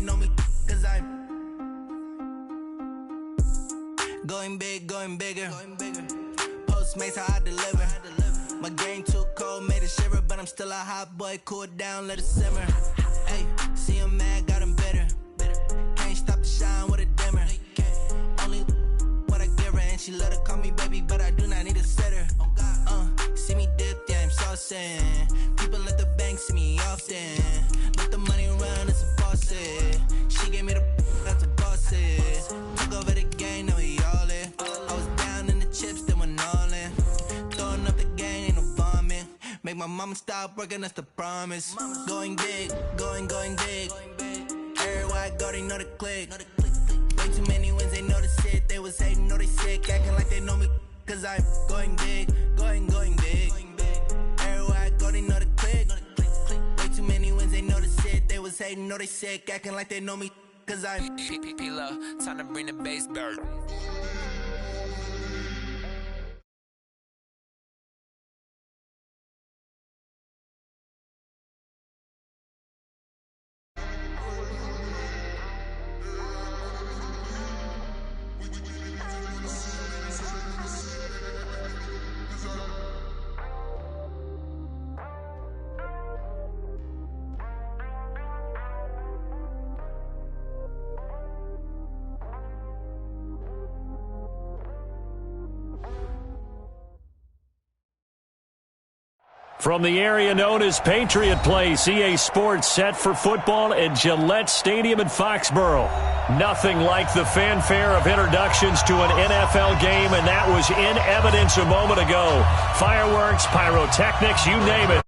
know me, cause I'm going big, going bigger. Postmates how I deliver. My game too cold, made it shiver, but I'm still a hot boy. Cool down, let it simmer. Hey, see him mad, got him bitter. Can't stop the shine with a dimmer. Only what I give her, and she let her call me baby, but I do not need a sitter. See me dip, yeah, I'm saucing. People at the bank see me often. Let the money run, it's a faucet. She gave me the that's a faucet. Took over the game, now we all in. I was down in the chips, then went all in. Throwing up the game, ain't no bombing. Make my mama stop working, that's the promise. Going big, going big. Everywhere I go, they know the click. Way too many wins, they know the shit. They was hating, know they sick, acting like they know me. Cause I'm going big, going big. Everywhere I go, they know the click. Way too many wins, they know the shit. They was hating, know they sick, acting like they know me. Cause I'm P-P-P-Lo, time to bring the bass back. From the area known as Patriot Place, EA Sports set for football at Gillette Stadium in Foxborough. Nothing like the fanfare of introductions to an NFL game, and that was in evidence a moment ago. Fireworks, pyrotechnics, you name it.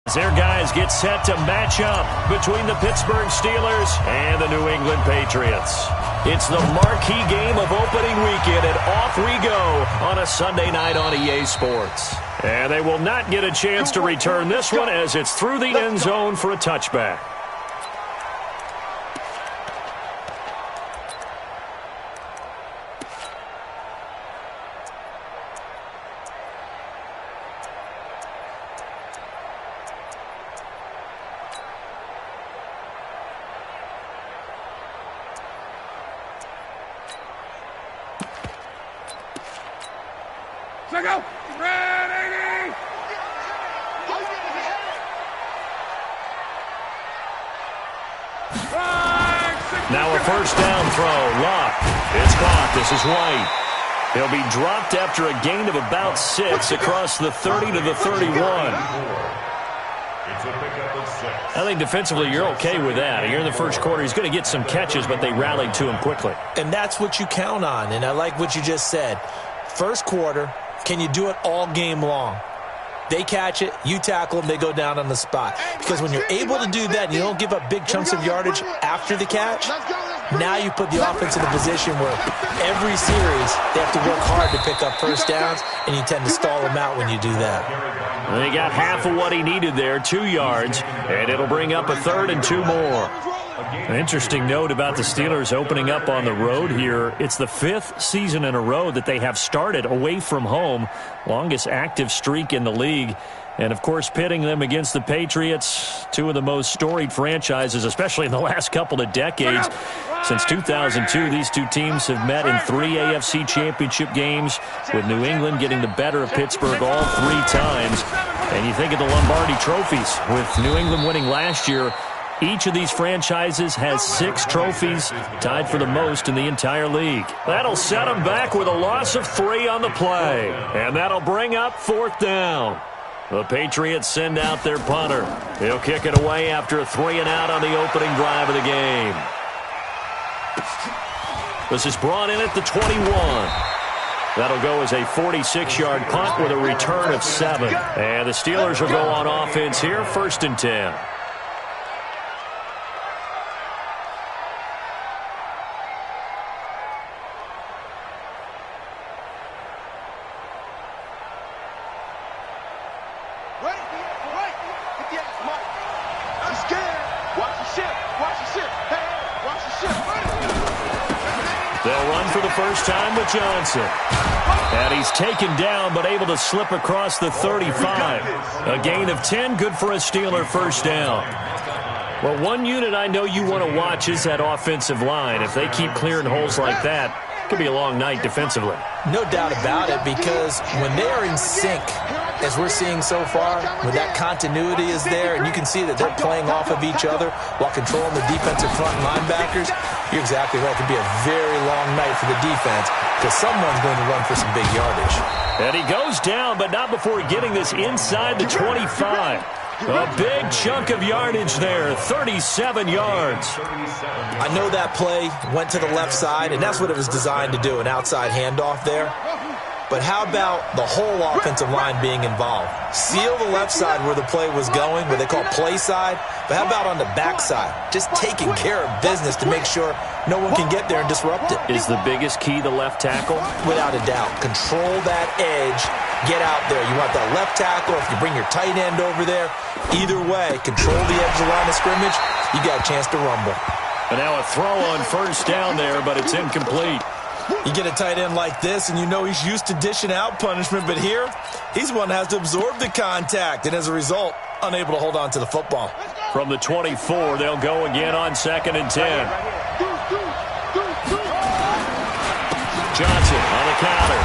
As their guys get set to match up between the Pittsburgh Steelers and the New England Patriots. It's the marquee game of opening weekend, and off we go on a Sunday night on EA Sports. And they will not get a chance to return this one as it's through the end zone for a touchback. Check out. Ready. Now a first down throw. Lock. It's caught. This is White. He'll be dropped after a gain of about 6 across the 30 to the 31. I think defensively you're okay with that. Here in the first quarter, he's going to get some catches, but they rallied to him quickly. And that's what you count on, and I like what you just said. First quarter, can you do it all game long? They catch it, you tackle them, they go down on the spot. Because when you're able to do that and you don't give up big chunks of yardage after the catch, now you put the offense in a position where every series they have to work hard to pick up first downs, and you tend to stall them out when you do that. They got half of what he needed there, 2 yards, and it'll bring up a 3rd and 2 more. An interesting note about the Steelers opening up on the road here. It's the 5th season in a row that they have started away from home. Longest active streak in the league. And, of course, pitting them against the Patriots, two of the most storied franchises, especially in the last couple of decades. Since 2002, these two teams have met in 3 AFC championship games, with New England getting the better of Pittsburgh all 3 times. And you think of the Lombardi trophies, with New England winning last year. Each of these franchises has 6 trophies, tied for the most in the entire league. That'll set them back with a loss of 3 on the play. And that'll bring up 4th down. The Patriots send out their punter. He'll kick it away after a 3-and-out on the opening drive of the game. This is brought in at the 21. That'll go as a 46-yard punt with a return of 7. And the Steelers will go on offense here, 1st and 10. First time with Johnson. And he's taken down but able to slip across the 35. A gain of 10, good for a Steeler first down. Well, one unit I know you want to watch is that offensive line. If they keep clearing holes like that, it could be a long night defensively. No doubt about it, because when they are in sync, as we're seeing so far, when that continuity is there, and you can see that they're playing off of each other while controlling the defensive front linebackers, you're exactly right. It could be a very long night for the defense because someone's going to run for some big yardage. And he goes down, but not before getting this inside the 25. A big chunk of yardage there, 37 yards. I know that play went to the left side, and that's what it was designed to do, an outside handoff there. But how about the whole offensive line being involved? Seal the left side where the play was going, what they call play side. But how about on the back side? Just taking care of business to make sure no one can get there and disrupt it. Is the biggest key the left tackle? Without a doubt. Control that edge. Get out there. You want that left tackle. If you bring your tight end over there, either way, control the edge of the line of scrimmage, you got a chance to rumble. And now a throw on first down there, but it's incomplete. You get a tight end like this, and you know he's used to dishing out punishment, but here, he's one that has to absorb the contact, and as a result, unable to hold on to the football. From the 24, they'll go again on 2nd and 10. Johnson on the counter.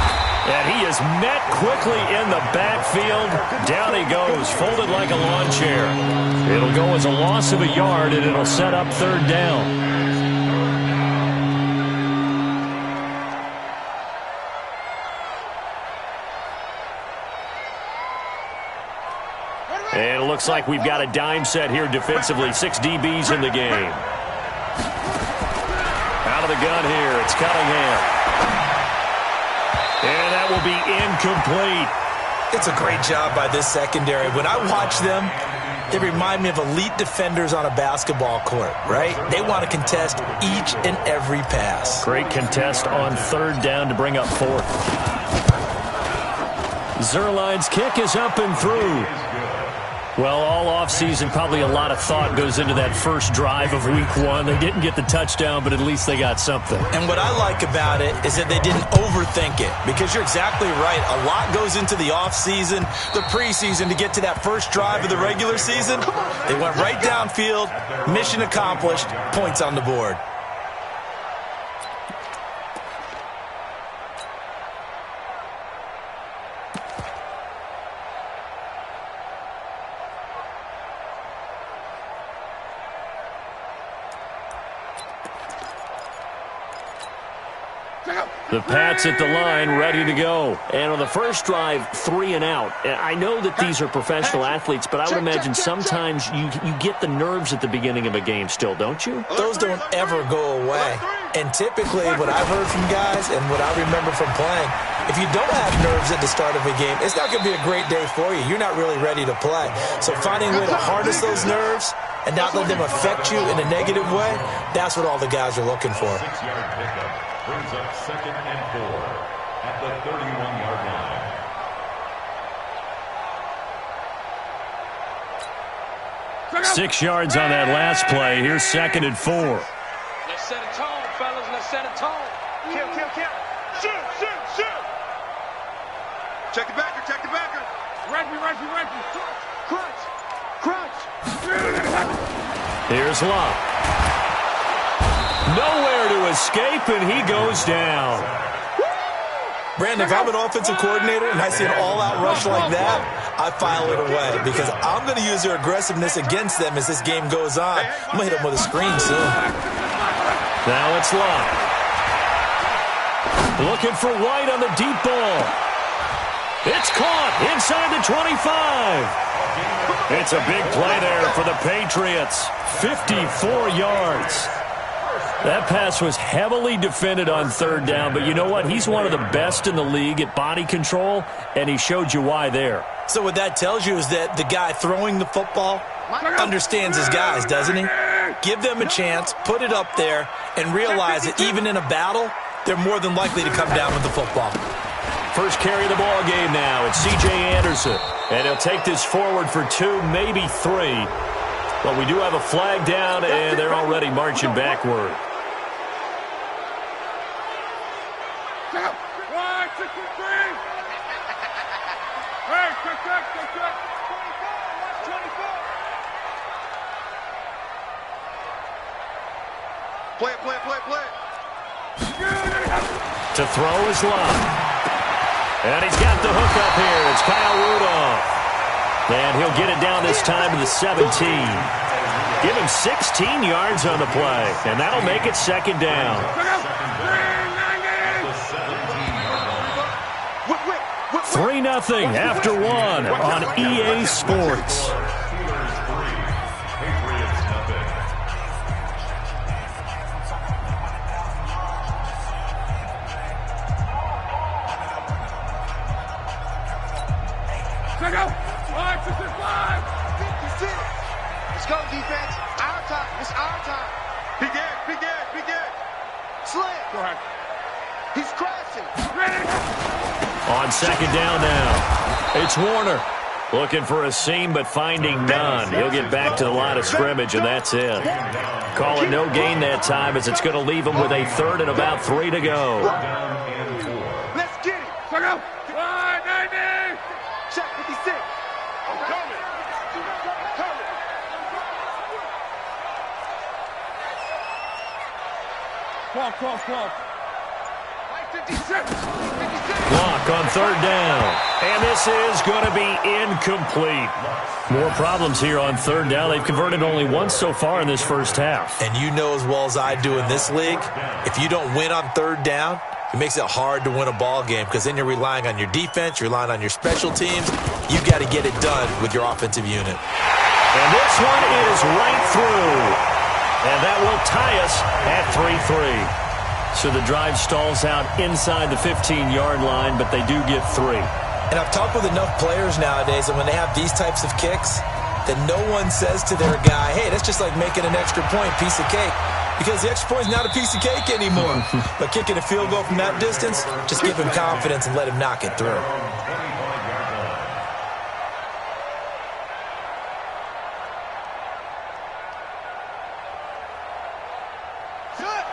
And he is met quickly in the backfield. Down he goes, folded like a lawn chair. It'll go as a loss of a yard, and it'll set up 3rd down. And it looks like we've got a dime set here defensively. 6 DBs in the game. Out of the gun here, it's Cunningham. And that will be incomplete. It's a great job by this secondary. When I watch them, they remind me of elite defenders on a basketball court, right? They want to contest each and every pass. Great contest on 3rd down to bring up 4th. Zerline's kick is up and through. Well, all offseason, probably a lot of thought goes into that first drive of week 1. They didn't get the touchdown, but at least they got something. And what I like about it is that they didn't overthink it, because you're exactly right. A lot goes into the offseason, the preseason, to get to that first drive of the regular season. They went right downfield, mission accomplished, points on the board. The Pats at the line, ready to go. And on the first drive, 3 and out. I know that these are professional athletes, but I would imagine sometimes you get the nerves at the beginning of a game still, don't you? Those don't ever go away. And typically, what I've heard from guys and what I remember from playing, if you don't have nerves at the start of a game, it's not going to be a great day for you. You're not really ready to play. So finding a way to harness those nerves and not let them affect you in a negative way, that's what all the guys are looking for. 6-yard pickup brings up 2nd and 4 at the 31-yard line. 6 yards on that last play. Here's 2nd and 4. Let's set a tone, fellas. Let's set a tone. Kill, kill, kill. Shoot, shoot, shoot. Check the backer, check the backer. Right me. Crunch, crunch. Here's Love. Nowhere to escape, and he goes down. Brandon, if I'm an offensive coordinator and I see an all-out rush like that, I file it away, because I'm going to use their aggressiveness against them as this game goes on. I'm going to hit them with a screen soon. Now it's Love. Looking for White on the deep ball. It's caught inside the 25. It's a big play there for the Patriots. 54 yards. That pass was heavily defended on 3rd down, but you know what? He's one of the best in the league at body control, and he showed you why there. So what that tells you is that the guy throwing the football understands his guys, doesn't he? Give them a chance, put it up there, and realize that even in a battle, they're more than likely to come down with the football. First carry of the ball game now. It's C.J. Anderson, and he'll take this forward for 2, maybe 3. But we do have a flag down, and they're already marching backward. 1, 2, 3. Hey, check. 24. Play it, play it, play it, play it. To throw is Love. And he's got the hook up here. It's Kyle Rudolph. And he'll get it down this time to the 17. Give him 16 yards on the play. And that'll make it second down. 3-0 after one on EA Sports. Let's go, defense. Our time. It's our time. Begin. Slam. Go ahead. He's crashing. On second down now, it's Warner. Looking for a seam, but finding none. He'll get back to the line of scrimmage, and that's it. Calling no gain that time as it's going to leave him with a third and about 3 to go. Let's get it. Go. 190. Check 56. I'm coming. Clock. 56. Block on third down. And this is going to be incomplete. More problems here on third down. They've converted only once so far in this first half. And you know as well as I do in this league, if you don't win on third down, it makes it hard to win a ball game because then you're relying on your defense, you're relying on your special teams. You got to get it done with your offensive unit. And this one is right through. And that will tie us at 3-3. So the drive stalls out inside the 15-yard line, but they do get 3. And I've talked with enough players nowadays that when they have these types of kicks, that no one says to their guy, hey, that's just like making an extra point, piece of cake. Because the extra point is not a piece of cake anymore. But kicking a field goal from that distance, just give him confidence and let him knock it through.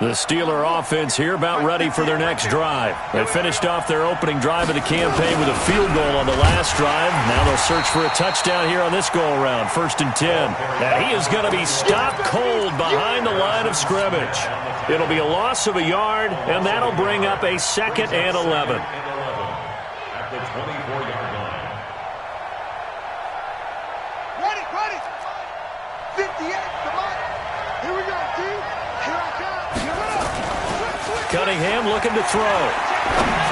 The Steeler offense here about ready for their next drive. They finished off their opening drive of the campaign with a field goal on the last drive. Now they'll search for a touchdown here on this go-around. 1st and 10. And he is going to be stopped cold behind the line of scrimmage. It'll be a loss of a yard, and that'll bring up a 2nd and 11. At the 24-yard line. Ready. 58. Come on. Here we go, dude. Here I come. Cunningham looking to throw.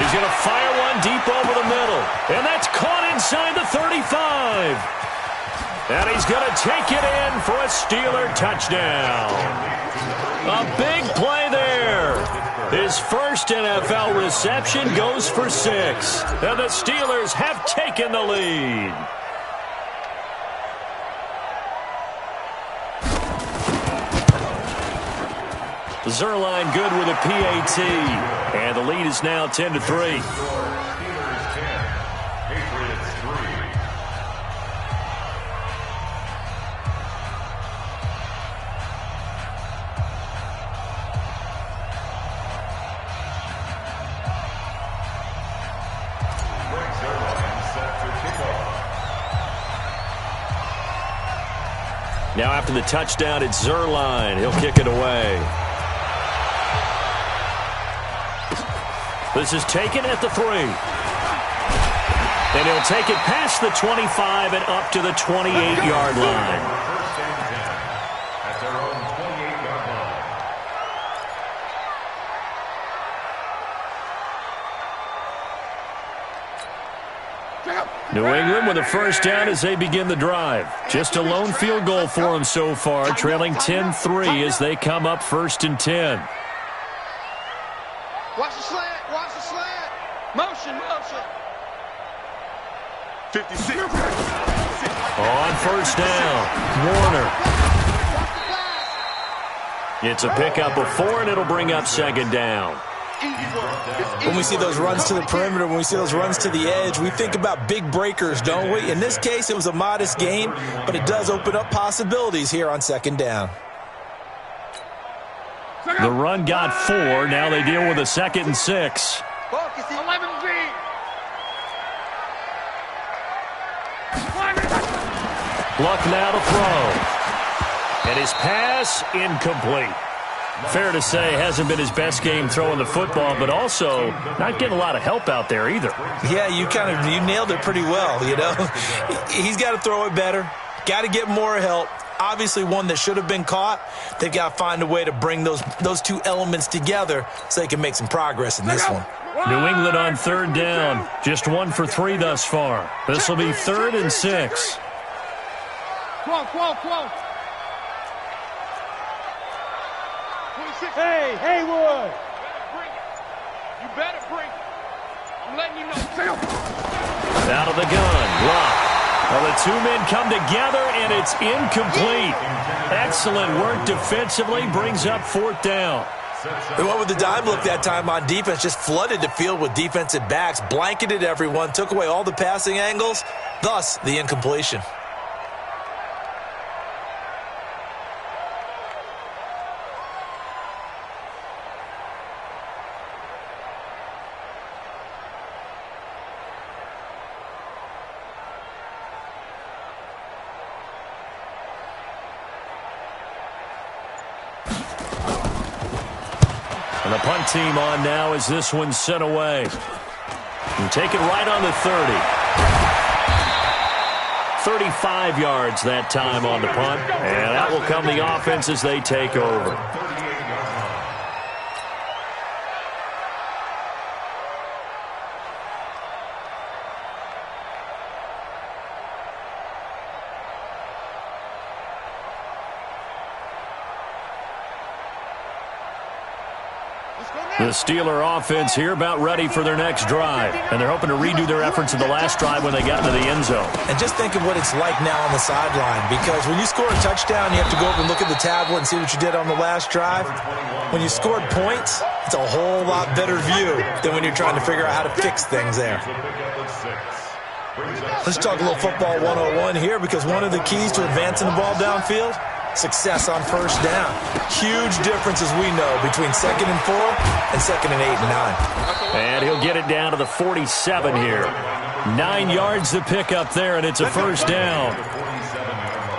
He's going to fire one deep over the middle. And that's caught inside the 35. And he's going to take it in for a Steeler touchdown. A big play there. His first NFL reception goes for 6. And the Steelers have taken the lead. Zerline good with a PAT. And the lead is now 10-3. Steelers 10, Patriots 3. Greg Zerline set to kickoff. Now after the touchdown, it's Zerline. He'll kick it away. This is taken at the 3. And he'll take it past the 25 and up to the 28-yard line. 1st and 10 at their own 28-yard line. New England with a first down as they begin the drive. Just a lone field goal for them so far, trailing 10-3 as they come up 1st and 10. Watch the slant. Motion. 56. On first down, Warner. It's a pickup of 4, and it'll bring up 2nd down. When we see those runs to the perimeter, when we see those runs to the edge, we think about big breakers, don't we? In this case, it was a modest gain, but it does open up possibilities here on 2nd down. The run got 4. Now they deal with a 2nd and 6. Focus, 11B. Luck now to throw. And his pass incomplete. Fair to say, hasn't been his best game throwing the football, but also not getting a lot of help out there either. Yeah, you nailed it pretty well, you know. He's got to throw it better, got to get more help. Obviously one that should have been caught. They've got to find a way to bring those two elements together so they can make some progress in this one. New England on third down. Just 1 for 3 thus far. This will be 3rd and 6. Hey, Haywood! You better bring it. I'm letting you know. Out of the gun. Block. Well, the two men come together, and it's incomplete. Excellent work defensively. Brings up 4th down. They went with the dime look that time on defense, just flooded the field with defensive backs, blanketed everyone, took away all the passing angles, thus the incompletion. And the punt team on now as this one's sent away. And take it right on the 30. 35 yards that time on the punt. And that will come the offense as they take over. The Steeler offense here about ready for their next drive. And they're hoping to redo their efforts in the last drive when they got into the end zone. And just think of what it's like now on the sideline. Because when you score a touchdown, you have to go over and look at the tablet and see what you did on the last drive. When you scored points, it's a whole lot better view than when you're trying to figure out how to fix things there. Let's talk a little football 101 here, because one of the keys to advancing the ball downfield, success on first down. Huge difference, as we know, between 2nd and 4 and 2nd and 8 and 9. And he'll get it down to the 47 here. 9 yards to pick up there, and it's a first down.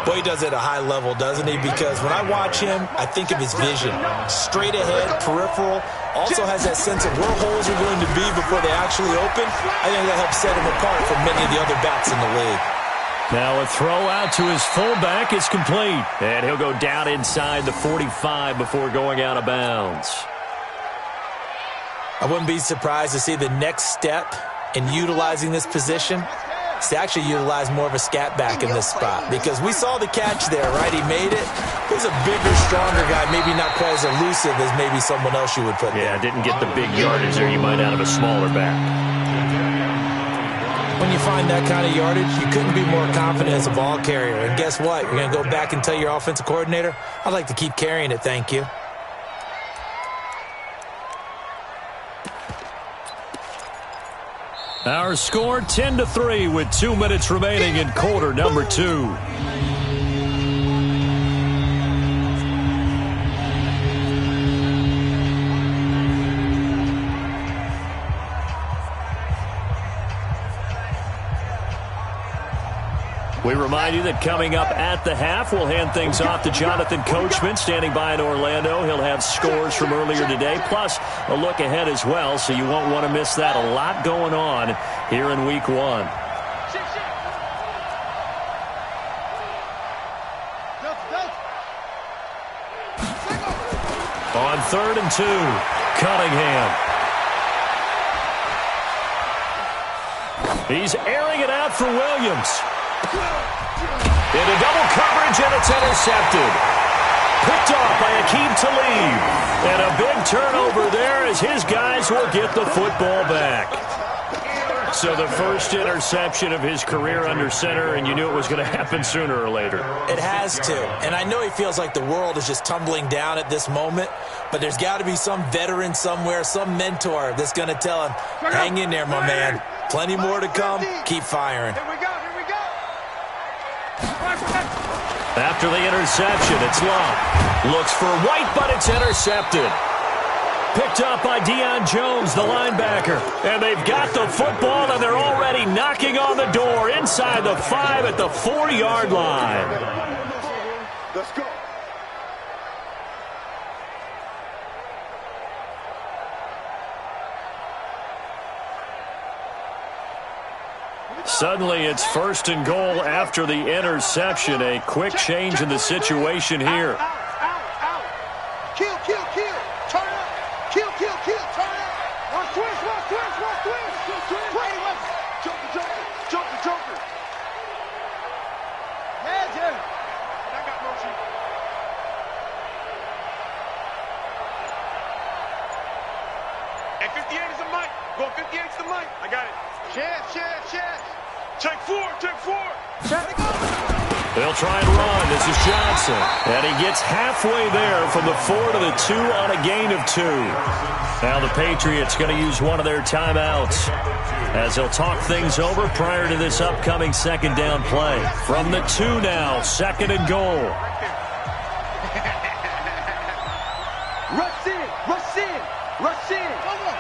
Boy, he does it at a high level, doesn't he? Because when I watch him, I think of his vision. Straight ahead, peripheral. Also has that sense of where holes are going to be before they actually open. I think that helps set him apart from many of the other backs in the league. Now a throw out to his fullback is complete. And he'll go down inside the 45 before going out of bounds. I wouldn't be surprised to see the next step in utilizing this position is to actually utilize more of a scat back in this spot. Because we saw the catch there, right? He made it. He's a bigger, stronger guy, maybe not quite as elusive as maybe someone else you would put there. Yeah, didn't get the big yardage there you might out of a smaller back. When you find that kind of yardage, you couldn't be more confident as a ball carrier. And guess what? You're going to go back and tell your offensive coordinator, I'd like to keep carrying it, thank you. Our score 10-3 with 2 minutes remaining in quarter number 2. We remind you that coming up at the half, we'll hand things off to Jonathan Coachman, standing by in Orlando. He'll have scores from earlier today, plus a look ahead as well, so you won't want to miss that. A lot going on here in Week 1. On 3rd and 2, Cunningham. He's airing it out for Williams. Into double coverage, and it's intercepted. Picked off by Aqib Talib. And a big turnover there as his guys will get the football back. So the first interception of his career under center, and you knew it was going to happen sooner or later. It has to. And I know he feels like the world is just tumbling down at this moment, but there's got to be some veteran somewhere, some mentor that's going to tell him, hang in there, my man. Plenty more to come. Keep firing. After the interception, it's Love. Looks for White, but it's intercepted. Picked up by Deion Jones, the linebacker. And they've got the football, and they're already knocking on the door inside the 5 at the 4-yard line. Let's go. Suddenly, it's 1st and goal after the interception. A quick change in the situation here. Out. Kill. Turn up. Kill. Turn up. One twist. Play. Joker. Yeah. I got motion. And 58 is the mic. Go 58 is the mic. I got it. Chance. Take four. They'll try and run. This is Johnson. And he gets halfway there from the 4 to the 2 on a gain of 2. Now the Patriots going to use one of their timeouts as they'll talk things over prior to this upcoming 2nd down play. From the 2 now, 2nd and goal. Rush in. Come on.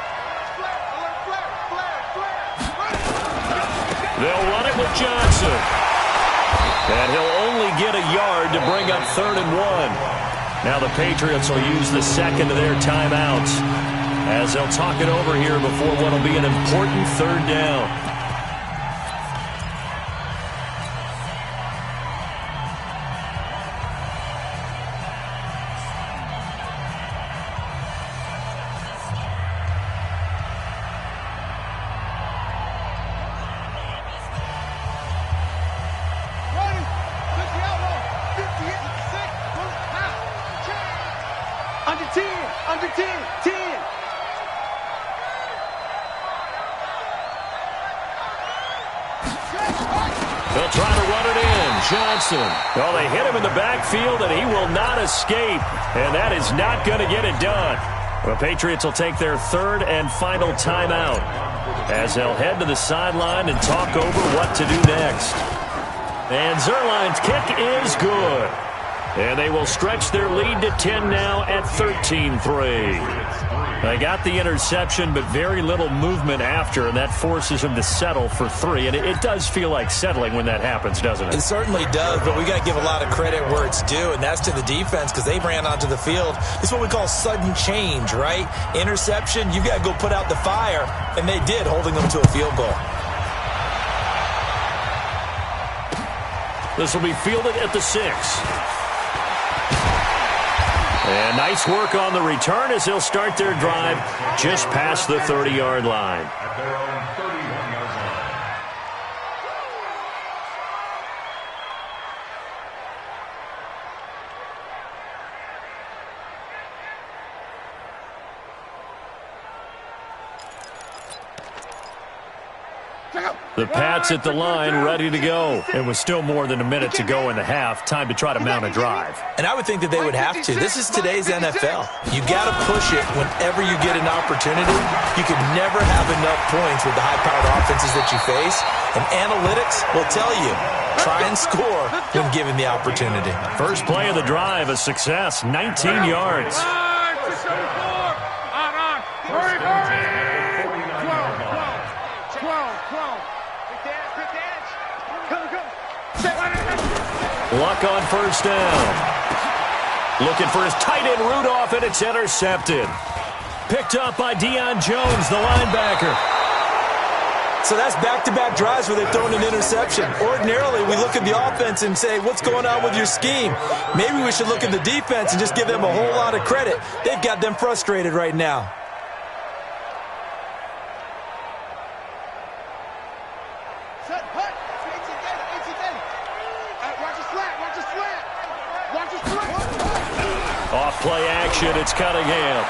They'll run it with Johnson. And he'll only get a yard to bring up 3rd and 1. Now the Patriots will use the 2nd of their timeouts as they'll talk it over here before what will be an important 3rd down. Under 10. They'll try to run it in. Johnson. Well, they hit him in the backfield, and he will not escape. And that is not going to get it done. The Patriots will take their 3rd and final timeout as they'll head to the sideline and talk over what to do next. And Zuerlein's kick is good. And they will stretch their lead to 10 now at 13-3. They got the interception, but very little movement after, and that forces them to settle for 3. And it does feel like settling when that happens, doesn't it? It certainly does, but we got to give a lot of credit where it's due, and that's to the defense because they ran onto the field. It's what we call sudden change, right? Interception, you've got to go put out the fire, and they did, holding them to a field goal. This will be fielded at the 6. And nice work on the return as they'll start their drive just past the 30-yard line. At their own 31-yard line. The Pats at the line, ready to go. It was still more than a minute to go in the half. Time to try to mount a drive. And I would think that they would have to. This is today's NFL. You got to push it whenever you get an opportunity. You could never have enough points with the high-powered offenses that you face. And analytics will tell you, try and score when given the opportunity. First play of the drive, a success, 19 yards. Luck on first down. Looking for his tight end Rudolph, and it's intercepted. Picked up by Deion Jones, the linebacker. So that's back-to-back drives where they've thrown an interception. Ordinarily, we look at the offense and say, what's going on with your scheme? Maybe we should look at the defense and just give them a whole lot of credit. They've got them frustrated right now. Off play action, it's Cunningham.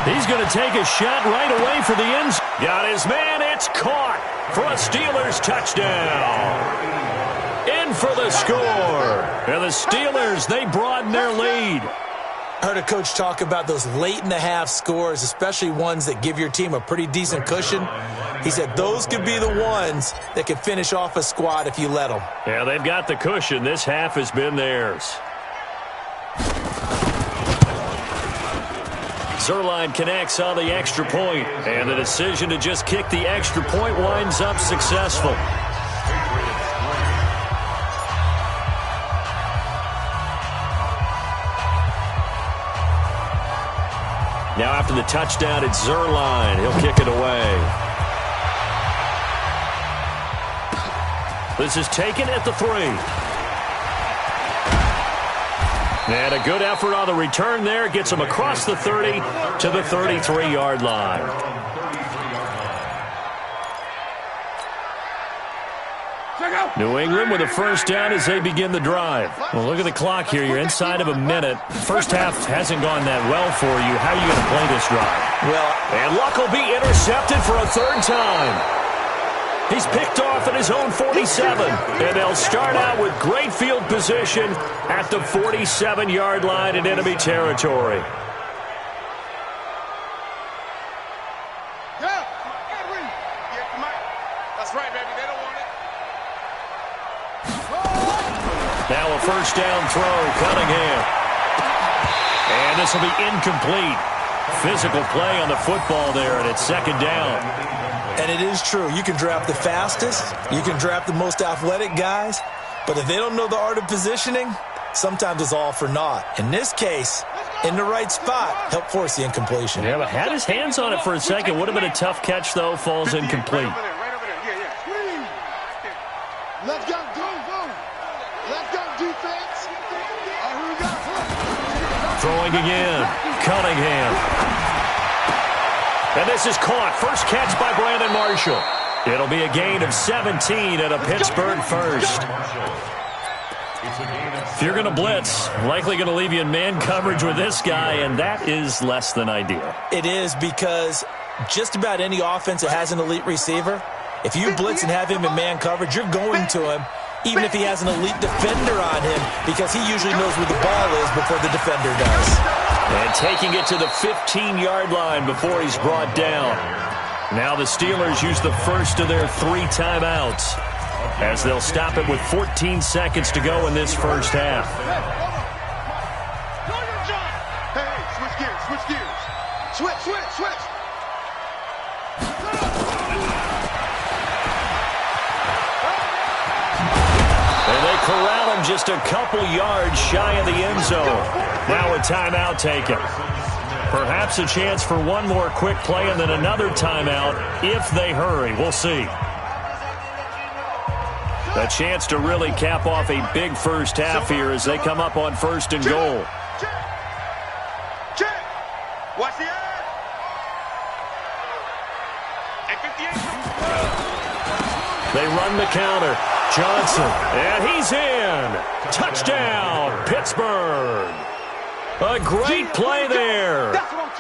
He's going to take a shot right away for the end zone. Got his man, it's caught for a Steelers touchdown. In for the score. And the Steelers, they broaden their lead. I heard a coach talk about those late-in-the-half scores, especially ones that give your team a pretty decent cushion. He said those could be the ones that could finish off a squad if you let them. Yeah, they've got the cushion. This half has been theirs. Zuerlein connects on the extra point, and the decision to just kick the extra point winds up successful. Now after the touchdown, it's Zuerlein. He'll kick it away. This is taken at the 3. And a good effort on the return there. Gets him across the 30 to the 33-yard line. New England with a first down as they begin the drive. Well, look at the clock here. You're inside of a minute. First half hasn't gone that well for you. How are you going to play this drive? Well, and Luck will be intercepted for a third time. He's picked off at his own 47. And they'll start out with great field position at the 47-yard line in enemy territory. That's right, baby. They don't want it. Now a first down throw, Cunningham. And this will be incomplete. Physical play on the football there, and it's second down. And it is true. You can draft the fastest. You can draft the most athletic guys. But if they don't know the art of positioning, sometimes it's all for naught. In this case, in the right spot, help force the incompletion. Yeah, but had his hands on it for a second. Would have been a tough catch, though. Falls incomplete. Right over there. Yeah. Let's go, go. Let's go, defense. Here we go. Throwing again. Cunningham. And this is caught. First catch by Brandon Marshall. It'll be a gain of 17 and a Pittsburgh first. If you're going to blitz, likely going to leave you in man coverage with this guy, and that is less than ideal. It is, because just about any offense that has an elite receiver, if you blitz and have him in man coverage, you're going to him, even if he has an elite defender on him, because he usually knows where the ball is before the defender does. And taking it to the 15-yard line before he's brought down. Now the Steelers use the first of their 3 timeouts, as they'll stop it with 14 seconds to go in this first half. Hey, switch gears. Switch. And they corral him just a couple yards shy of the end zone. Now a timeout taken. Perhaps a chance for one more quick play and then another timeout if they hurry. We'll see. A chance to really cap off a big first half here as they come up on first and goal. Check. Watch the eye. At 58. They run the counter. Johnson, and he's in. Touchdown, Pittsburgh. A great play there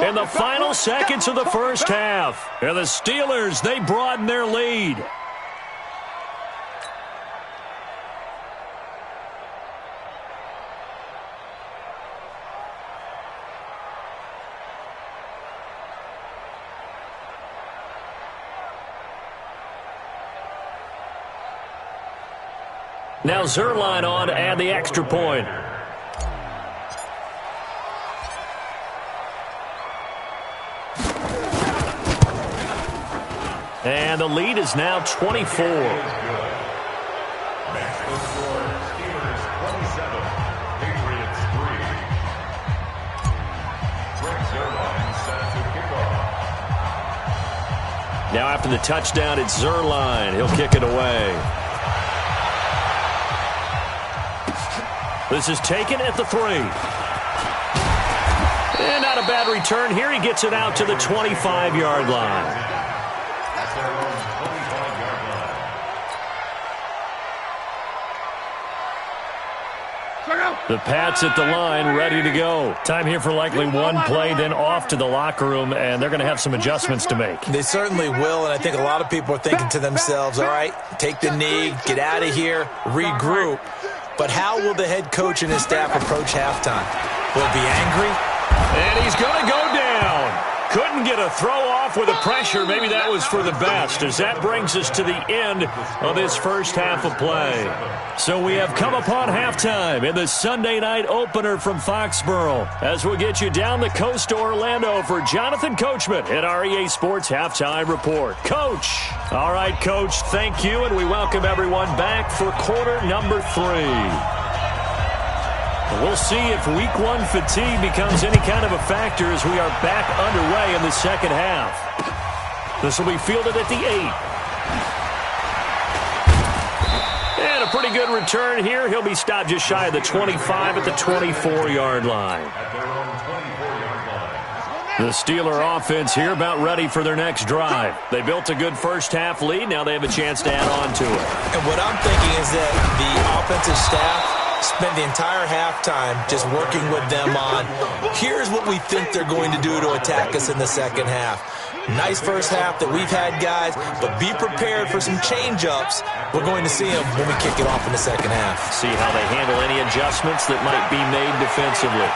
in the final seconds of the first half. And the Steelers, they broaden their lead. Now Zerline on and the extra point. And the lead is now 24. Now after the touchdown, it's Zerline. He'll kick it away. This is taken at the 3. And not a bad return here. He gets it out to the 25-yard line. The Pats at the line, ready to go. Time here for likely one play, then off to the locker room, and they're going to have some adjustments to make. They certainly will, and I think a lot of people are thinking to themselves, all right, take the knee, get out of here, regroup. But how will the head coach and his staff approach halftime? Will he be angry? And he's going to go down. Couldn't get a throw off with the pressure. Maybe that was for the best, as that brings us to the end of this first half of play. So we have come upon halftime in the Sunday night opener from Foxborough, as we'll get you down the coast to Orlando for Jonathan Coachman at our EA Sports Halftime Report. Coach. All right, Coach, thank you, and we welcome everyone back for quarter number 3. We'll see if week 1 fatigue becomes any kind of a factor as we are back underway in the second half. This will be fielded at the 8. a pretty good return here. He'll be stopped just shy of the 25 at the 24-yard line. The Steeler offense here about ready for their next drive. They built a good first-half lead. Now they have a chance to add on to it. And what I'm thinking is that the offensive staff spent the entire halftime just working with them on, here's what we think they're going to do to attack us in the second half. Nice first half that we've had, guys, but be prepared for some change-ups. We're going to see them when we kick it off in the second half. See how they handle any adjustments that might be made defensively.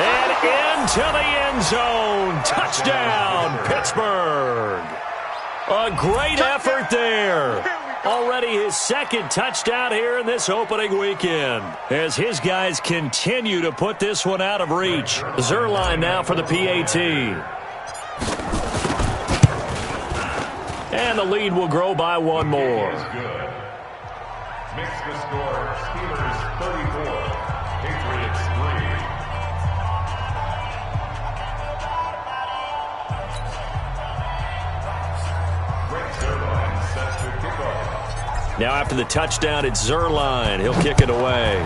And into the end zone. Touchdown, Pittsburgh. A great effort there. Already his second touchdown here in this opening weekend, as his guys continue to put this one out of reach. Zerline now for the PAT. And the lead will grow by one more. Makes the score Steelers 34, Patriots 3. Now after the touchdown, it's Zerline. He'll kick it away.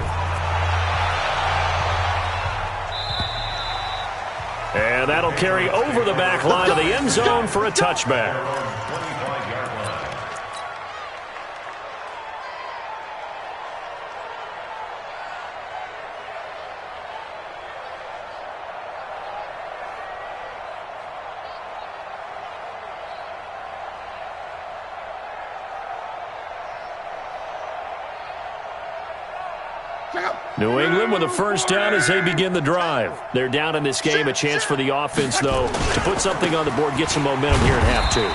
And that'll carry over the back line of the end zone for a touchback. New England with a first down as they begin the drive. They're down in this game. A chance for the offense, though, to put something on the board, get some momentum here at half two.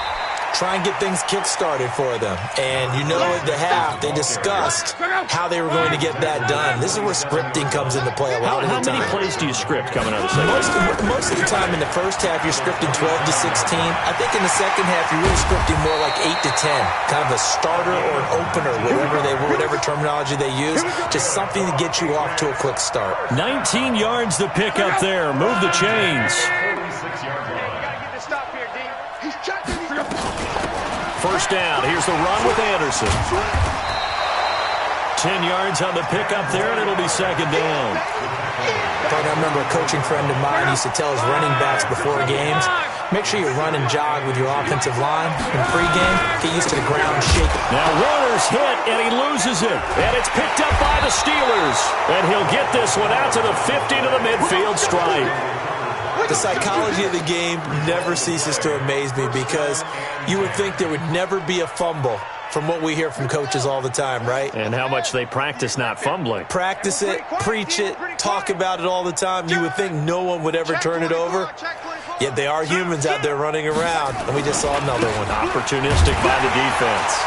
Try and get things kick-started for them. And you know at the half, they discussed how they were going to get that done. This is where scripting comes into play a lot of the time. How many plays do you script coming out of the second half? Most of the time in the first half, you're scripting 12 to 16. I think in the second half, you're really scripting more like 8 to 10. Kind of a starter or an opener, whatever terminology they use. Just something to get you off to a quick start. 19 yards to pick up there. Move the chains. First down. Here's the run with Anderson. 10 yards on the pickup there, and it'll be second down. I remember a coaching friend of mine used to tell his running backs before games, make sure you run and jog with your offensive line in pregame. Get used to the ground shaking. Now Warner's hit, and he loses it. And it's picked up by the Steelers. And he'll get this one out to the 50 to the midfield stripe. The psychology of the game never ceases to amaze me because you would think there would never be a fumble from what we hear from coaches all the time, right? And how much they practice not fumbling. Practice it, preach it, talk about it all the time. You would think no one would ever turn it over. Yet they are humans out there running around, and we just saw another one. Opportunistic by the defense.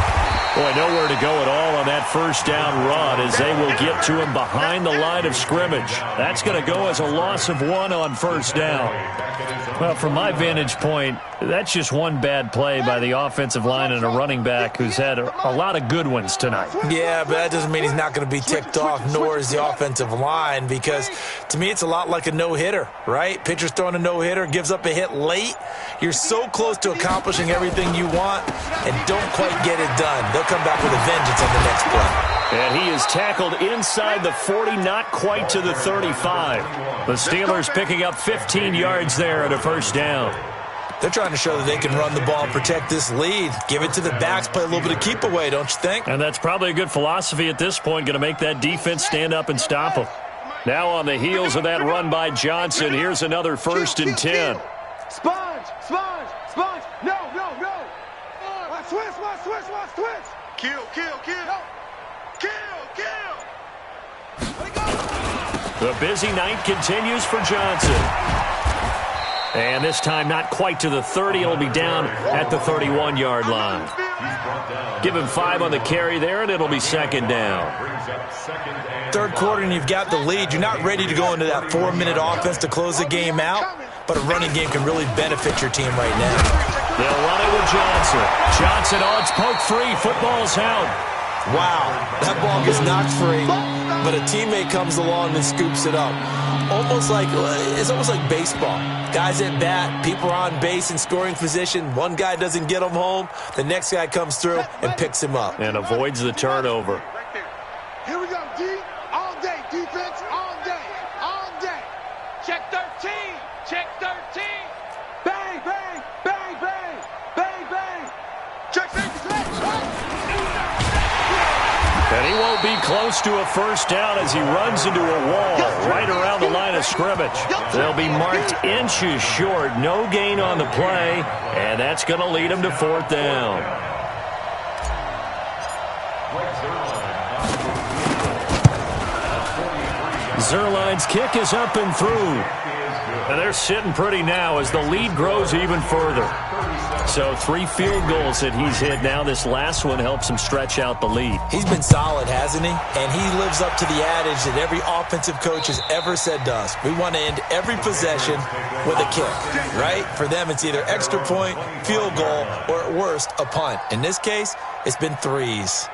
Boy, nowhere to go at all on that first down run as they will get to him behind the line of scrimmage. That's going to go as a loss of 1 on first down. Well, from my vantage point, that's just one bad play by the offensive line and a running back who's had a lot of good ones tonight. Yeah, but that doesn't mean he's not going to be ticked off, nor is the offensive line, because to me it's a lot like a no-hitter, right? Pitcher's throwing a no-hitter, gives up a hit late. You're so close to accomplishing everything you want and don't quite get it done. They'll come back with a vengeance on the next play. And he is tackled inside the 40, not quite to the 35. The Steelers picking up 15 yards there at a first down. They're trying to show that they can run the ball, protect this lead, give it to the backs, play a little bit of keep away, don't you think? And that's probably a good philosophy at this point, going to make that defense stand up and stop them. Now on the heels of that run by Johnson, here's another 1st and 10. Sponge, sponge, sponge. No, no, no. Watch twist, watch twist, watch twist. Kill, kill, kill. No. Kill, kill. The busy night continues for Johnson. And this time not quite to the 30. It'll be down at the 31-yard line. Give him 5 on the carry there, and it'll be second down. Third quarter, and you've got the lead. You're not ready to go into that 4-minute offense to close the game out, but a running game can really benefit your team right now. They'll run it with Johnson. Johnson, it's poke free. Football's out. Wow, that ball gets knocked free, but a teammate comes along and scoops it up. It's almost like baseball. Guys at bat, people are on base in scoring position. One guy doesn't get him home. The next guy comes through and picks him up. And avoids the turnover. Here we go, D. All day. Defense all day. All day. Check 13. Check 13. Bang, bang, bang, bang, bang, bang. Check 13. And he won't be close to a first down as he runs into a wall right around the line of scrimmage. They'll be marked inches short. No gain on the play, and that's going to lead him to fourth down. Zerline's kick is up and through. And they're sitting pretty now as the lead grows even further. So 3 field goals that he's hit now. This last one helps him stretch out the lead. He's been solid, hasn't he? And he lives up to the adage that every offensive coach has ever said to us. We want to end every possession with a kick, right? For them, it's either extra point, field goal, or at worst, a punt. In this case, it's been 3s.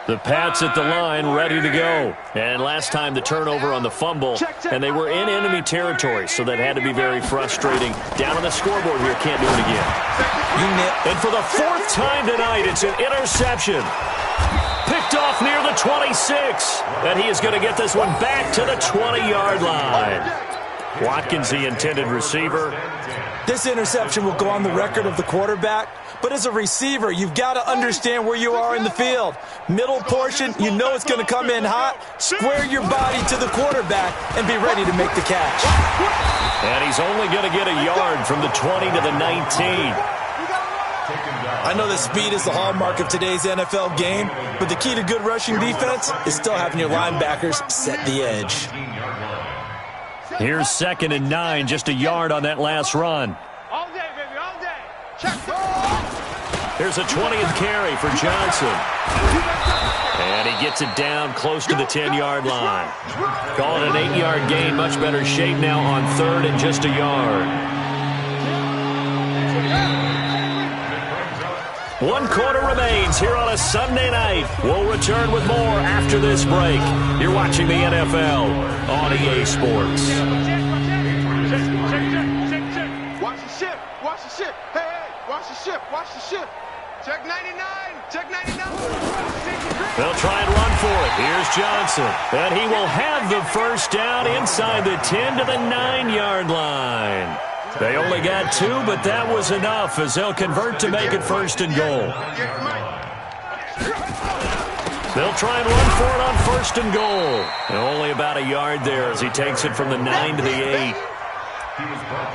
The Pats at the line, ready to go. And last time the turnover on the fumble, and they were in enemy territory, so that had to be very frustrating. Down on the scoreboard here, can't do it again. And for the 4th time tonight, it's an interception. Picked off near the 26. And he is going to get this one back to the 20-yard line. Watkins, the intended receiver. This interception will go on the record of the quarterback, but as a receiver, you've got to understand where you are in the field. Middle portion, you know it's going to come in hot. Square your body to the quarterback and be ready to make the catch. And he's only going to get a yard from the 20 to the 19. I know that speed is the hallmark of today's NFL game, but the key to good rushing defense is still having your linebackers set the edge. Here's 2nd and 9, just a yard on that last run. All day, baby, all day. Check. Here's a 20th carry for Johnson. And he gets it down close to the 10-yard line. Call it an 8-yard gain. Much better shape now on 3rd and just a yard. 1 quarter remains here on a Sunday night. We'll return with more after this break. You're watching the NFL on EA Sports. Watch the ship. Watch the ship. Hey, hey, watch the ship. Watch the ship. Check 99. Check 99. They'll try and run for it. Here's Johnson. And he will have the first down inside the 10 to the 9-yard line. They only got 2, but that was enough as they'll convert to make it 1st and goal. They'll try and run for it on 1st and goal. And only about a yard there as he takes it from the 9 to the 8.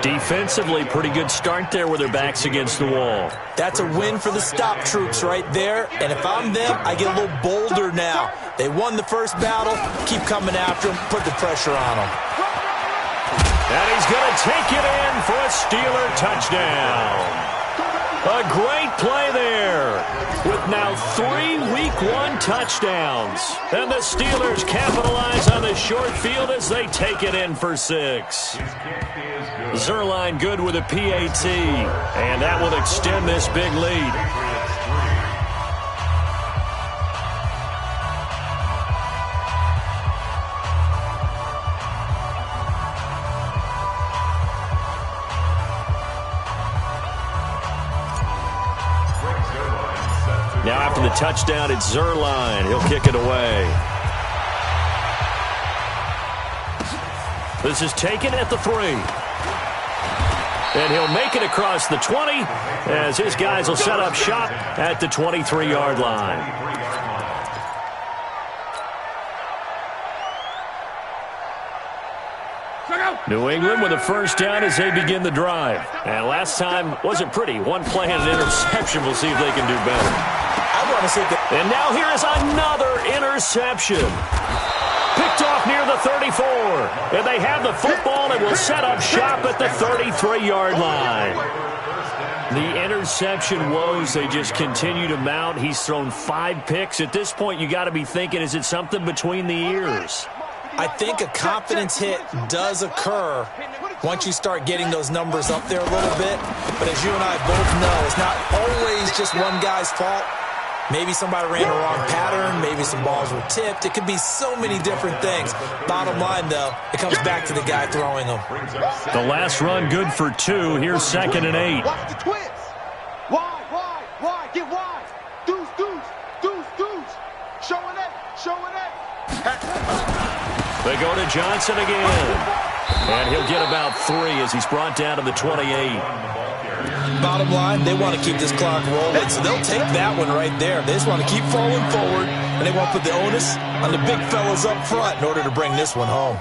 Defensively, pretty good start there with their backs against the wall. That's a win for the stop troops right there. And if I'm them, I get a little bolder now. They won the first battle. Keep coming after them. Put the pressure on them. And he's going to take it in for a Steeler touchdown. A great play there with now 3 Week 1 touchdowns. And the Steelers capitalize on the short field as they take it in for 6. Zerline good with a PAT, and that will extend this big lead. Now after the touchdown, it's Zerline. He'll kick it away. This is taken at the 3. And he'll make it across the 20 as his guys will set up shop at the 23-yard line. New England with a first down as they begin the drive. And last time wasn't pretty. One play and an interception. We'll see if they can do better. I want to see that. And now here is another interception. Picked off near the 34. And they have the football and will set up shop at the 33-yard line. The interception woes, they just continue to mount. He's thrown 5 picks. At this point, you got to be thinking, is it something between the ears? I think a confidence hit does occur once you start getting those numbers up there a little bit. But as you and I both know, it's not always just one guy's fault. Maybe somebody ran the wrong pattern. Maybe some balls were tipped. It could be so many different things. Bottom line, though, it comes back to the guy throwing them. The last run good for 2. Here's 2nd and 8. Watch the twist. Wide. Get wide. Deuce. Showing it. They go to Johnson again. And he'll get about 3 as he's brought down to the 28. Bottom line, they want to keep this clock rolling, so they'll take that one right there. They just want to keep falling forward, and they want to put the onus on the big fellas up front in order to bring this one home.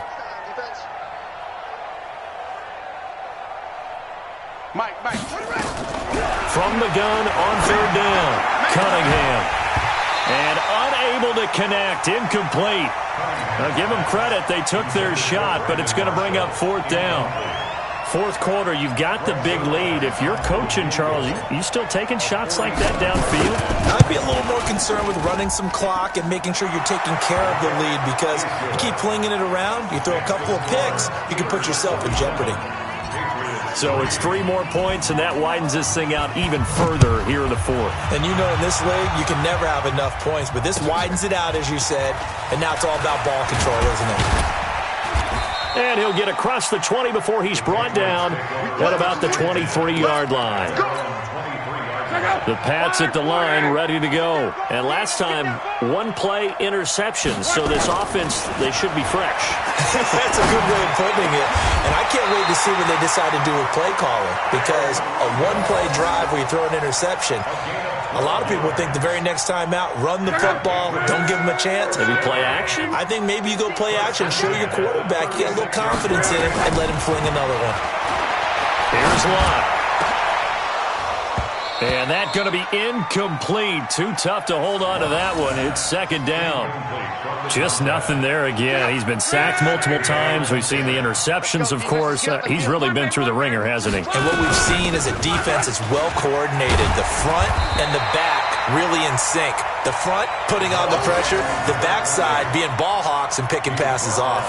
Mike. From the gun on 3rd down, Cunningham. And unable to connect, incomplete. Now give them credit, they took their shot, but it's going to bring up 4th down. 4th quarter, you've got the big lead. If you're coaching, Charles, you still taking shots like that downfield? I'd be a little more concerned with running some clock and making sure you're taking care of the lead, because you keep flinging it around, you throw a couple of picks, you can put yourself in jeopardy. So it's 3 more points, and that widens this thing out even further here in the 4th. And you know in this league, you can never have enough points, but this widens it out, as you said, and now it's all about ball control, isn't it? And he'll get across the 20 before he's brought down at about the 23-yard line. The Pats at the line, ready to go. And last time, 1-play interception. So this offense, they should be fresh. That's a good way of putting it. And I can't wait to see what they decide to do with play calling. Because a 1-play drive where you throw an interception, a lot of people think the very next time out, run the football, don't give them a chance. Maybe play action? I think maybe you go play action, show your quarterback, you get a little confidence in him, and let him fling another one. Here's Lott. And that's going to be incomplete. Too tough to hold on to that one. It's 2nd down. Just nothing there again. He's been sacked multiple times. We've seen the interceptions, of course. He's really been through the ringer, hasn't he? And what we've seen is a defense that's well coordinated. The front and the back really in sync. The front putting on the pressure. The backside being ball hawks and picking passes off.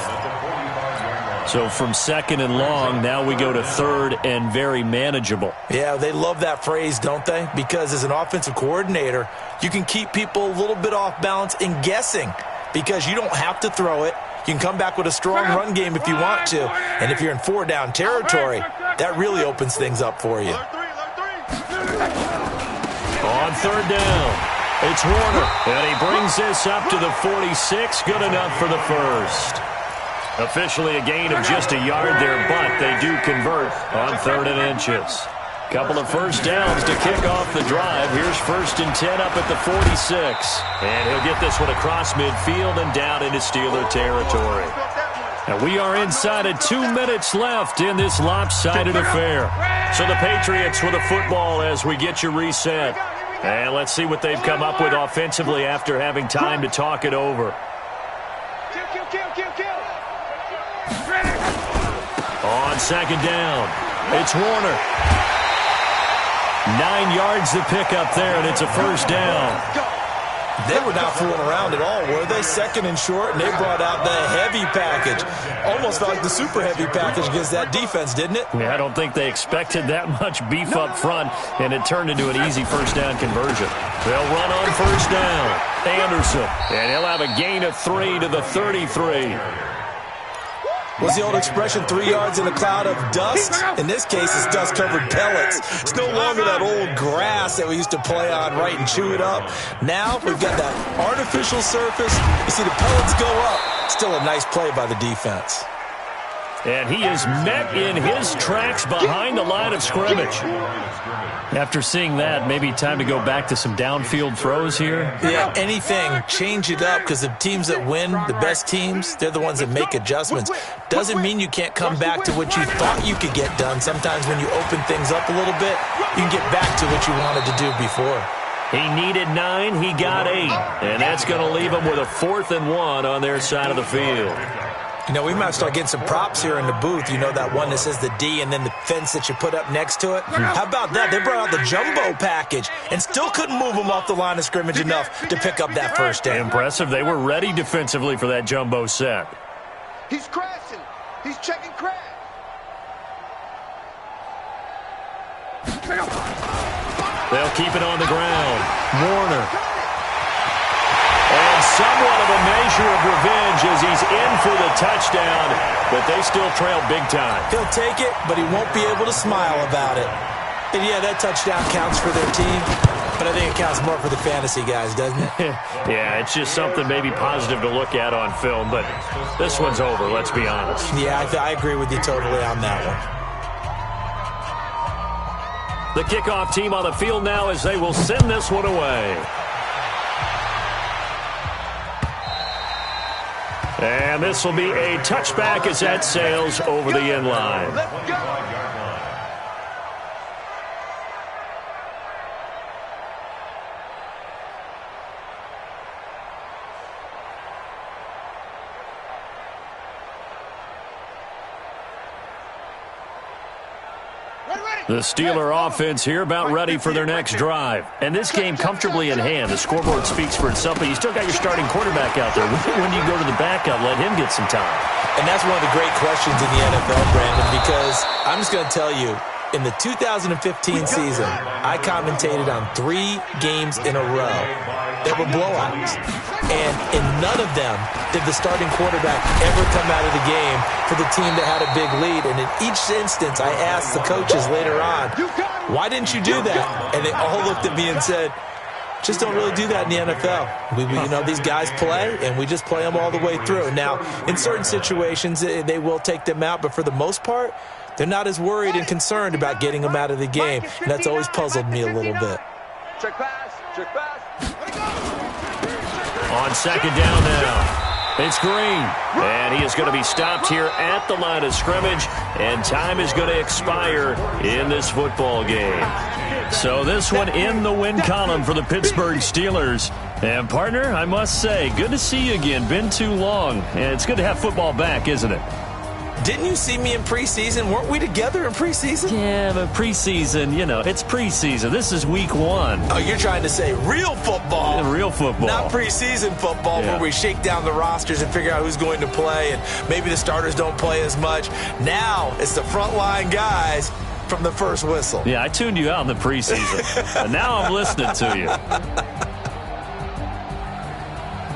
So from 2nd and long, now we go to 3rd and very manageable. Yeah, they love that phrase, don't they? Because as an offensive coordinator, you can keep people a little bit off balance and guessing, because you don't have to throw it. You can come back with a strong run game if you want to. And if you're in 4-down territory, that really opens things up for you. On 3rd down, it's Warner. And he brings this up to the 46. Good enough for the first. Officially a gain of just a yard there, but they do convert on 3rd and inches. Couple of first downs to kick off the drive. Here's 1st and 10 up at the 46. And he'll get this one across midfield and down into Steeler territory. And we are inside of 2 minutes left in this lopsided affair. So the Patriots with a football as we get you reset. And let's see what they've come up with offensively after having time to talk it over. On 2nd down, it's Warner. 9 yards to pick up there, and it's a first down. They were not fooling around at all, were they? 2nd and short, and they brought out the heavy package. Almost felt like the super heavy package against that defense, didn't it? Yeah, I don't think they expected that much beef up front, and it turned into an easy first down conversion. They'll run on first down. Anderson, and he'll have a gain of 3 to the 33. What's the old expression, 3 yards in a cloud of dust? In this case, it's dust-covered pellets. It's no longer that old grass that we used to play on, right, and chew it up. Now we've got that artificial surface. You see the pellets go up. Still a nice play by the defense. And he is met in his tracks behind the line of scrimmage. After seeing that, maybe time to go back to some downfield throws here. Yeah, anything. Change it up, because the teams that win, the best teams, they're the ones that make adjustments. Doesn't mean you can't come back to what you thought you could get done. Sometimes when you open things up a little bit, you can get back to what you wanted to do before. He needed 9, he got 8. And that's going to leave him with a 4th and 1 on their side of the field. You know, we might start getting some props here in the booth. You know, that one that says the D and then the fence that you put up next to it? How about that? They brought out the jumbo package and still couldn't move them off the line of scrimmage enough to pick up that first down. Impressive. They were ready defensively for that jumbo set. He's crashing. He's checking crash. They'll keep it on the ground. Warner. And somewhat of a measure of revenge as he's in for the touchdown, but they still trail big time. He'll take it, but he won't be able to smile about it. And yeah, that touchdown counts for their team, but I think it counts more for the fantasy guys, doesn't it? Yeah, it's just something maybe positive to look at on film, but this one's over, let's be honest. Yeah, I agree with you totally on that one. The kickoff team on the field now as they will send this one away. And this will be a touchback as that sails over the end line. Let's go. The Steeler offense here about ready for their next drive. And this game comfortably in hand. The scoreboard speaks for itself, but you still got your starting quarterback out there. When do you go to the backup, let him get some time? And that's one of the great questions in the NFL, Brandon, because I'm just going to tell you, in the 2015 season, I commentated on 3 games in a row. They were blowouts. And in none of them did the starting quarterback ever come out of the game for the team that had a big lead. And in each instance, I asked the coaches later on, why didn't you do that? And they all looked at me and said, just don't really do that in the NFL. These guys play, and we just play them all the way through. Now, in certain situations, they will take them out, but for the most part, they're not as worried and concerned about getting them out of the game. And that's always puzzled me a little bit. Check pass. Check pass. On second down now, it's Green. And he is going to be stopped here at the line of scrimmage. And time is going to expire in this football game. So this one in the win column for the Pittsburgh Steelers. And, partner, I must say, good to see you again. Been too long. And it's good to have football back, isn't it? Didn't you see me in preseason? Weren't we together in preseason? Yeah, but preseason, it's preseason. This is week 1. Oh, you're trying to say real football. Yeah, real football. Not preseason football where we shake down the rosters and figure out who's going to play, and maybe the starters don't play as much. Now it's the frontline guys from the first whistle. Yeah, I tuned you out in the preseason, and now I'm listening to you.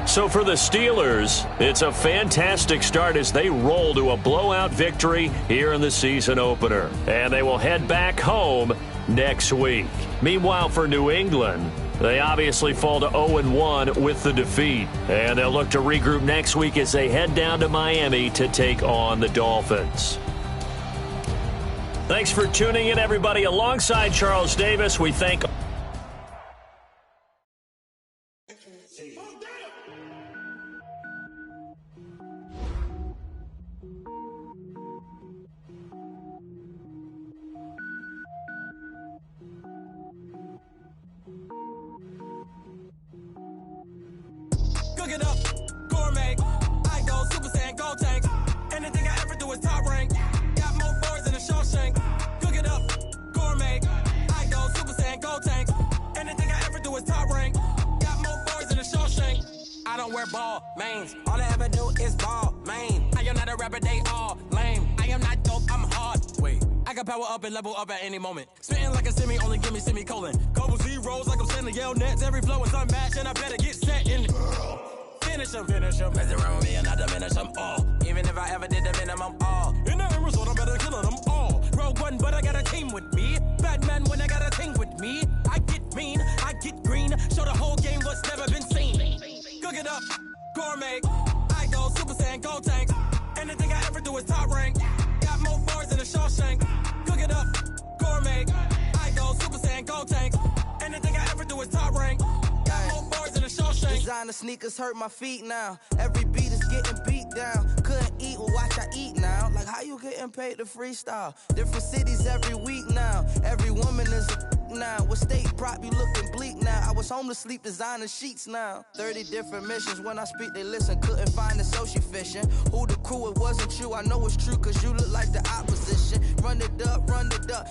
So for the Steelers, it's a fantastic start as they roll to a blowout victory here in the season opener. And they will head back home next week. Meanwhile, for New England, they obviously fall to 0-1 with the defeat. And they'll look to regroup next week as they head down to Miami to take on the Dolphins. Thanks for tuning in, everybody. Alongside Charles Davis, we thank Cook it up, gourmet. I go Super Saiyan, gold tank. Anything I ever do is top rank. Got more boards than a Shawshank. Cook it up, gourmet. I go Super Saiyan, gold tank. Anything I ever do is top rank. Got more boards than a Shawshank. I don't wear ball mains. All I ever do is ball main. I am not a rapper, they all lame. I am not dope, I'm hard. Wait. I got power up and level up at any moment. Spitting like a semi, only give me semicolon. Couple zeros like I'm sending yell nets. Every flow is unmatched and I better get set in. Finish them. Mess around with me and I diminish them all. Even if I ever did the minimum all. In the end result, I'm better killing them all. Rogue One, but I got a team with me. Batman when I got a team with me. I get mean, I get green. Show the whole game what's never been seen. Cook it up, gourmet. I go Super Saiyan, gold tank. Anything I ever do is top rank. Got more bars than a Shawshank. Cook it up, gourmet. I go Super Saiyan, gold tank. Anything I ever do is top rank. Got more bars than a Shawshank. Designer sneakers hurt my feet now. Every beat is getting beat down. Couldn't eat, well watch I eat now. Like how you getting paid to freestyle? Different cities every week now. Every woman is a now. With state prop, you looking bleak now. I was home to sleep, designer sheets now. 30 different missions. When I speak, they listen. Couldn't find it, so she fishing. Who the crew? It wasn't you. I know it's true, cause you look like the opposition. Run it up.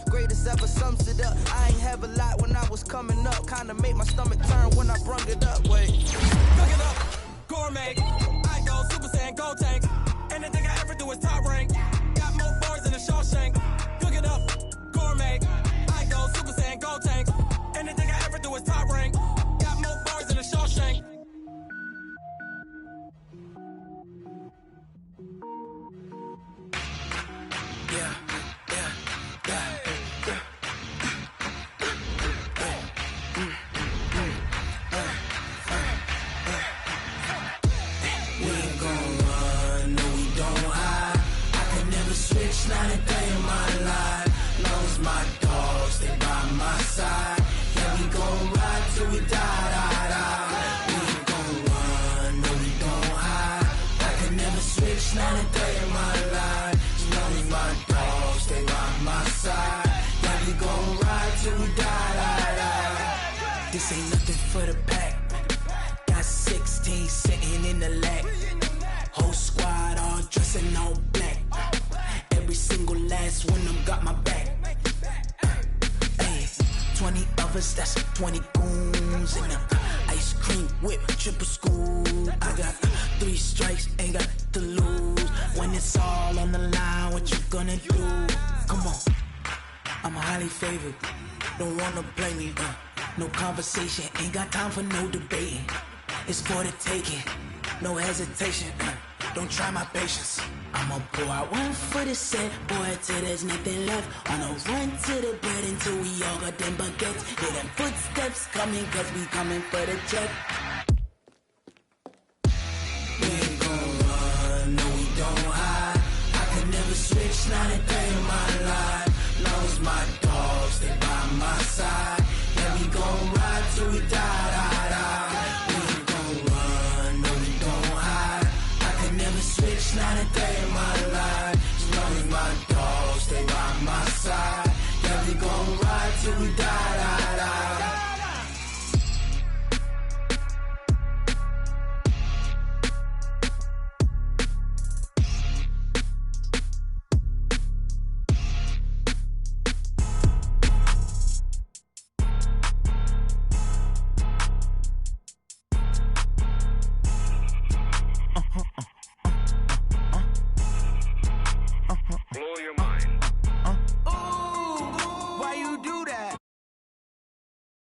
Greatest ever sums it up. I ain't have a lot when I was coming up. Kinda made my stomach turn when I brung it up. Wait. Cook it up, gourmet. I go Super Saiyan, gold tank. Anything I switch, not a day in my life. As long as my dogs stay by my side. Yeah, we gon' ride till we die. This ain't nothing for the pack. Got 16 sitting in the lap. Whole squad all dressing all black. Every single last one of them got my back. 20 of us, that's 20 goons in them. Ice cream whip, triple scoop. I got 3 strikes, ain't got to lose. When it's all on the line, what you gonna do? Come on, I'm highly favored. Don't wanna play me, no conversation, ain't got time for no debating. It's for the taking, no hesitation. Don't try my patience. I'ma pour out one for the set, boy, till there's nothing left. On a run to the bread until we all got them baguettes. Hear them footsteps coming, cause we coming for the check. We ain't gon' run, no we don't hide. I could never switch, not a day in my life. Long as my dogs stay by my side. Yeah, we gon' ride till we die. We ain't gon' run, no we don't hide. I could never switch, not a day